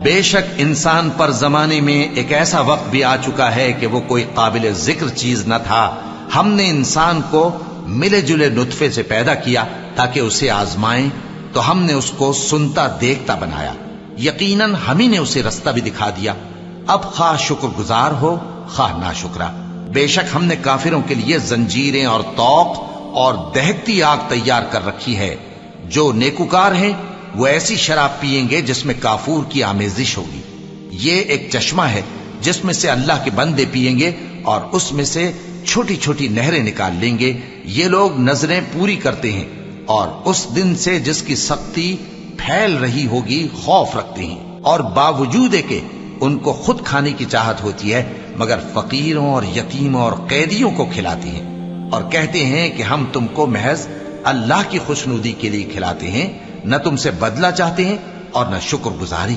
بے شک انسان پر زمانے میں ایک ایسا وقت بھی آ چکا ہے کہ وہ کوئی قابل ذکر چیز نہ تھا. ہم نے انسان کو ملے جلے نطفے سے پیدا کیا تاکہ اسے آزمائیں، تو ہم نے اس کو سنتا دیکھتا بنایا. یقیناً ہم ہی نے اسے رستہ بھی دکھا دیا. اب خواہ شکر گزار ہو خواہ ناشکرا. بے شک ہم نے کافروں کے لیے زنجیریں اور طوق اور دہکتی آگ تیار کر رکھی ہے. جو نیکوکار ہیں وہ ایسی شراب پیئیں گے جس میں کافور کی آمیزش ہوگی. یہ ایک چشمہ ہے جس میں سے اللہ کے بندے پیئیں گے اور اس میں سے چھوٹی چھوٹی نہریں نکال لیں گے. یہ لوگ نظریں پوری کرتے ہیں اور اس دن سے جس کی سختی پھیل رہی ہوگی خوف رکھتے ہیں، اور باوجود کہ ان کو خود کھانے کی چاہت ہوتی ہے مگر فقیروں اور یتیموں اور قیدیوں کو کھلاتے ہیں، اور کہتے ہیں کہ ہم تم کو محض اللہ کی خوشنودی کے لیے کھلاتے ہیں، نہ تم سے بدلہ چاہتے ہیں اور نہ شکر گزاری.